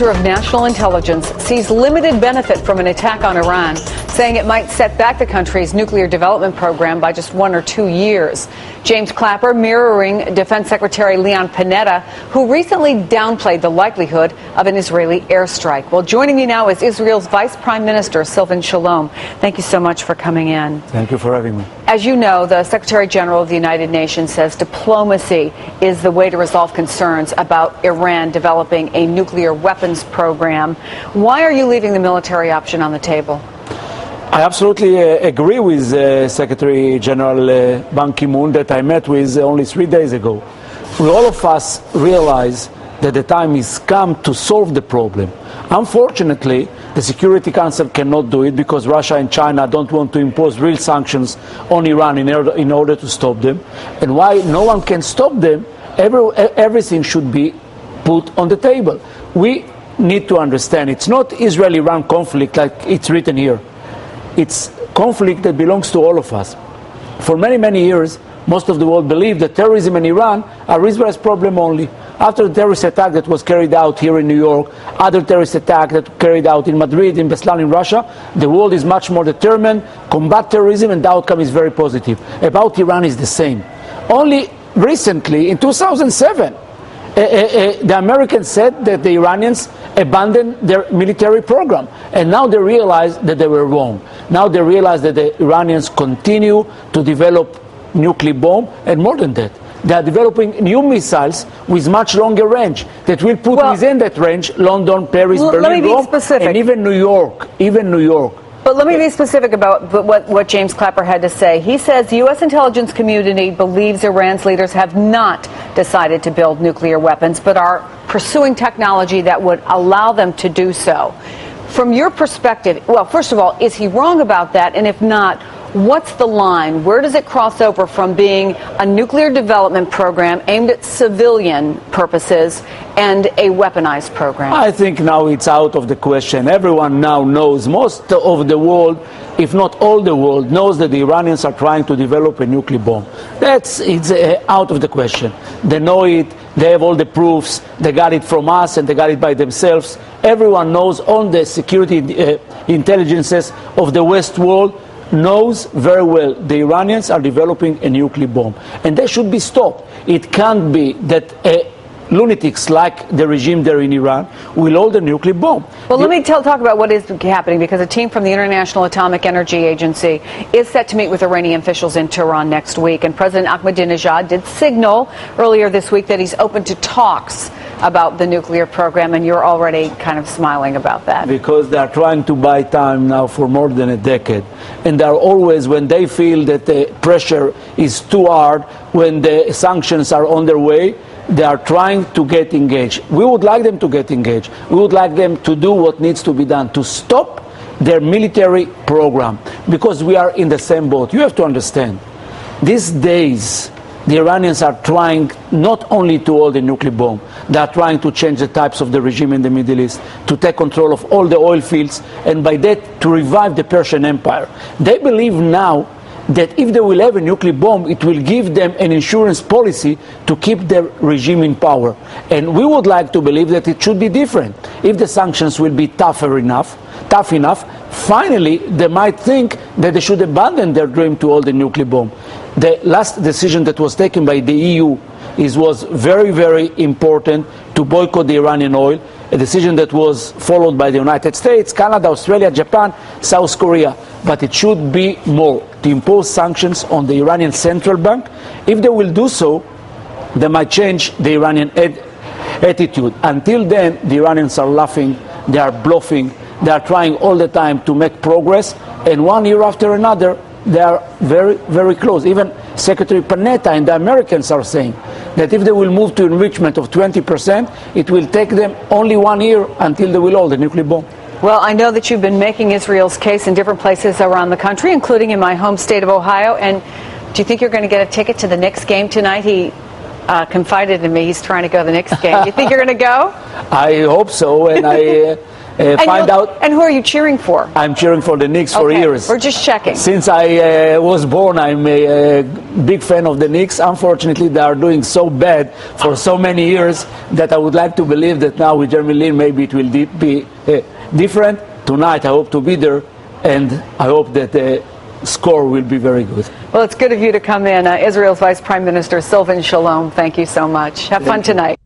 of National Intelligence sees limited benefit from an attack on Iran, saying it might set back the country's nuclear development program by just 1 or 2 years. James Clapper mirroring Defense Secretary Leon Panetta, who recently downplayed the likelihood of an Israeli airstrike. Well, joining me now is Israel's Vice Prime Minister, Silvan Shalom. Thank you so much for coming in. Thank you for having me. As you know, the Secretary General of the United Nations says diplomacy is the way to resolve concerns about Iran developing a nuclear weapons program. Why are you leaving the military option on the table? I absolutely agree with Secretary General Ban Ki-moon that I met with only 3 days ago. All of us realize that the time has come to solve the problem. Unfortunately, the Security Council cannot do it because Russia and China don't want to impose real sanctions on Iran in order to stop them. And why no one can stop them, everything should be put on the table. We need to understand it's not Israel-Iran conflict like it's written here. It's conflict that belongs to all of us. For many, many years, most of the world believed that terrorism in Iran are Israel's problem only. After the terrorist attack that was carried out here in New York, other terrorist attacks that were carried out in Madrid, in Beslan, in Russia, the world is much more determined, combat terrorism, and the outcome is very positive. About Iran is the same. Only recently, in 2007, the Americans said that the Iranians abandoned their military program, and now they realize that they were wrong. Now they realize that the Iranians continue to develop nuclear bomb, and more than that, they are developing new missiles with much longer range that will put within that range London, Paris, Berlin, Rome, and even New York. But let me be specific about what James Clapper had to say. He says the U.S. intelligence community believes Iran's leaders have not decided to build nuclear weapons, but are pursuing technology that would allow them to do so. From your perspective, well, first of all, is he wrong about that? And if not, what's the line? Where does it cross over from being a nuclear development program aimed at civilian purposes and a weaponized program? I think now it's out of the question. Everyone now knows, most of the world, if not all the world, knows that the Iranians are trying to develop a nuclear bomb. It's out of the question. They know it, they have all the proofs, they got it from us and they got it by themselves. Everyone knows, on the security intelligences of the West world, knows very well the Iranians are developing a nuclear bomb, and they should be stopped. It can't be that lunatics like the regime there in Iran will hold a nuclear bomb. Well, let me talk about what is happening, because a team from the International Atomic Energy Agency is set to meet with Iranian officials in Tehran next week, and President Ahmadinejad did signal earlier this week that he's open to talks about the nuclear program, and you're already kind of smiling about that. Because they are trying to buy time now for more than a decade. And they are always, when they feel that the pressure is too hard, when the sanctions are on their way, they are trying to get engaged. We would like them to get engaged. We would like them to do what needs to be done to stop their military program, because we are in the same boat. You have to understand, these days, the Iranians are trying not only to hold a nuclear bomb, they are trying to change the types of the regime in the Middle East, to take control of all the oil fields, and by that to revive the Persian Empire. They believe now that if they will have a nuclear bomb, it will give them an insurance policy to keep their regime in power. And we would like to believe that it should be different. If the sanctions will be tough enough, finally they might think that they should abandon their dream to hold a nuclear bomb. The last decision that was taken by the EU was very, very important, to boycott the Iranian oil, a decision that was followed by the United States, Canada, Australia, Japan, South Korea. But it should be more, to impose sanctions on the Iranian central bank. If they will do so, they might change the Iranian attitude. Until then, the Iranians are laughing, they are bluffing, they are trying all the time to make progress, and 1 year after another, they are very, very close. Even Secretary Panetta and the Americans are saying that if they will move to enrichment of 20%, it will take them only 1 year until they will hold the nuclear bomb. Well, I know that you've been making Israel's case in different places around the country, including in my home state of Ohio. And do you think you're going to get a ticket to the Knicks game tonight? He confided in me he's trying to go to the Knicks game. Do you think you're going to go? I hope so, and find out. And who are you cheering for? I'm cheering for the Knicks for years. We're just checking. Since I was born, I'm a big fan of the Knicks. Unfortunately, they are doing so bad for so many years that I would like to believe that now with Jeremy Lin, maybe it will be different. Tonight, I hope to be there, and I hope that the score will be very good. Well, it's good of you to come in. Israel's Vice Prime Minister Silvan Shalom, thank you so much. Have fun tonight.